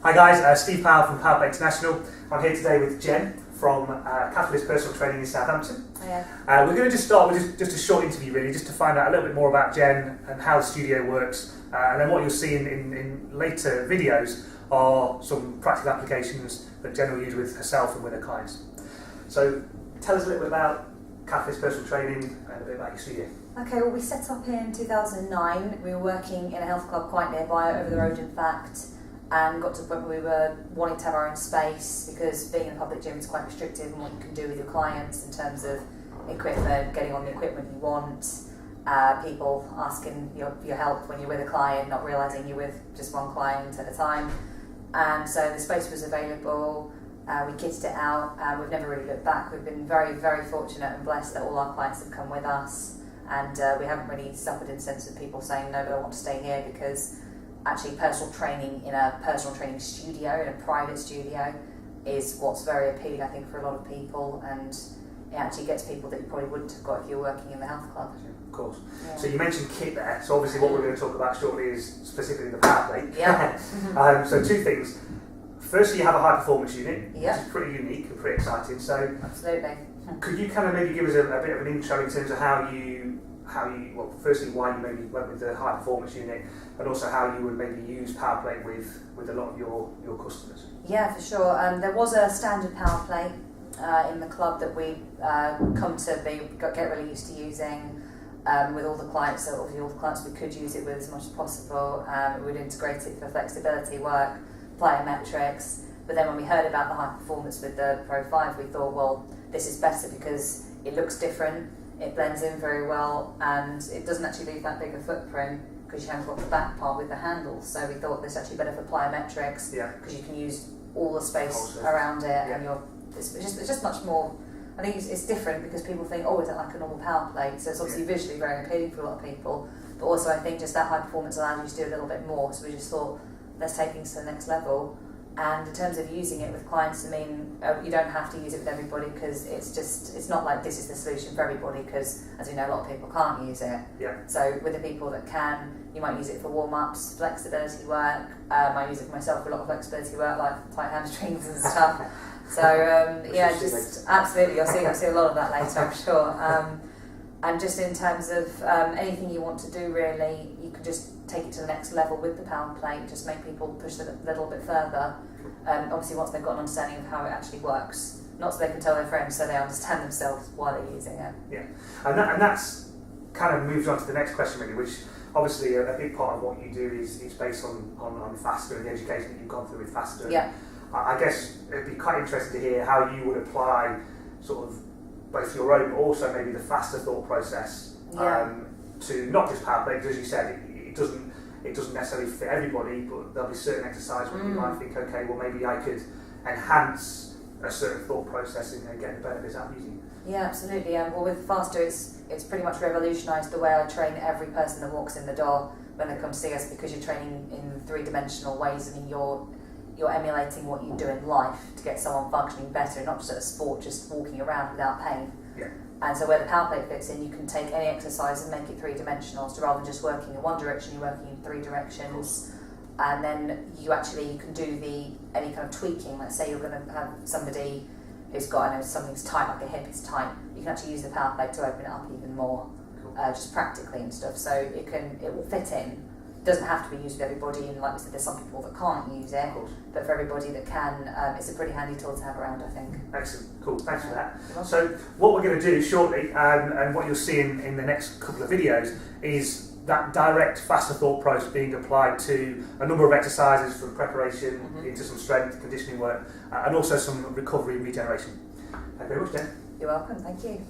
Hi guys, Steve Powell from Power Play International. I'm here today with Jen from Catalyst Personal Training in Southampton. Yeah. We're going to just start with just a short interview really, just to find out a little bit more about Jen and how the studio works, and then what you'll see in later videos are some practical applications that Jen will use with herself and with her clients. So tell us a little bit about Catalyst Personal Training and a bit about your studio. Okay, well we set up in 2009. We were working in a health club quite nearby, over the road in fact, and got to the point where we were wanting to have our own space because being in a public gym is quite restrictive in what you can do with your clients in terms of equipment, getting on the equipment you want, people asking your help when you're with a client, not realising you're with just one client at a time. And so the space was available, we kitted it out, and we've never really looked back. We've been very, very fortunate and blessed that all our clients have come with us, and we haven't really suffered in the sense of people saying, no, but I want to stay here, because actually personal training in a personal training studio, in a private studio, is what's very appealing, I think, for a lot of people, and it actually gets people that you probably wouldn't have got if you were working in the health club. Of course. Yeah. So you mentioned kit there, so obviously what we're going to talk about shortly is specifically the power plate. Yeah. So two things. Firstly, you have a high performance unit, Yeah. which is pretty unique and pretty exciting. So Absolutely. could you kind of maybe give us a bit of an intro in terms of how you well, firstly why you maybe went with the high performance unit, and also how you would maybe use power plate with a lot of your customers? Yeah, for sure. There was a standard power plate in the club that we come to get really used to using with all the clients. So obviously all the clients we could use it with as much as possible. We would integrate it for flexibility work, plyometrics. But then when we heard about the high performance with the Pro 5, we thought, well, this is better because it looks different, it blends in very well, and it doesn't actually leave that big a footprint because you haven't got the back part with the handles. So we thought this is actually better for plyometrics, because you can use all the space around it, and it's just much more. I think it's different because people think, oh, is it like a normal power plate? So it's obviously visually very appealing for a lot of people, but also I think just that high performance allows you to do a little bit more. So we just thought, let's take things to the next level. And in terms of using it with clients, I mean, you don't have to use it with everybody, because it's not like this is the solution for everybody, because as we know, a lot of people can't use it. Yeah. So with the people that can, you might use it for warm-ups, flexibility work. I use it for myself for a lot of flexibility work, like tight hamstrings and stuff. So just absolutely, you'll see a lot of that later, I'm sure. And just in terms of anything you want to do, really, you can just take it to the next level with the power plate, just make people push it a little bit further. Obviously, once they've got an understanding of how it actually works, not so they can tell their friends, so they understand themselves why they're using it. Yeah, and that's kind of moves on to the next question, really, which obviously a big part of what you do is based on Faster and the education that you've gone through with Faster. Yeah. I guess it'd be quite interesting to hear how you would apply sort of both your own, but also maybe the Faster thought process to not just power play, because as you said, it doesn't necessarily fit everybody, but there'll be certain exercises where you might think, okay, well maybe I could enhance a certain thought process and get the benefits out of using it. Yeah, absolutely. Well, with Faster, it's pretty much revolutionised the way I train every person that walks in the door when they come see us, because you're training in three-dimensional ways. I mean, you're emulating what you do in life to get someone functioning better, not just at a sport, just walking around without pain. Yeah. And so where the power plate fits in, you can take any exercise and make it three-dimensional. So rather than just working in one direction, you're working in three directions. And then you can do any kind of tweaking. Let's say you're going to have somebody who's got, something's tight, like a hip is tight. You can actually use the power plate to open it up even more, just practically and stuff. So it will fit in. It doesn't have to be used with everybody, and like we said, there's some people that can't use it, but for everybody that can, it's a pretty handy tool to have around, I think. Excellent, cool, thanks for that. So what we're going to do shortly, and what you'll see in the next couple of videos, is that direct Faster thought process being applied to a number of exercises, from preparation into some strength conditioning work, and also some recovery and regeneration. Thank you very much, Jen. You're welcome, thank you.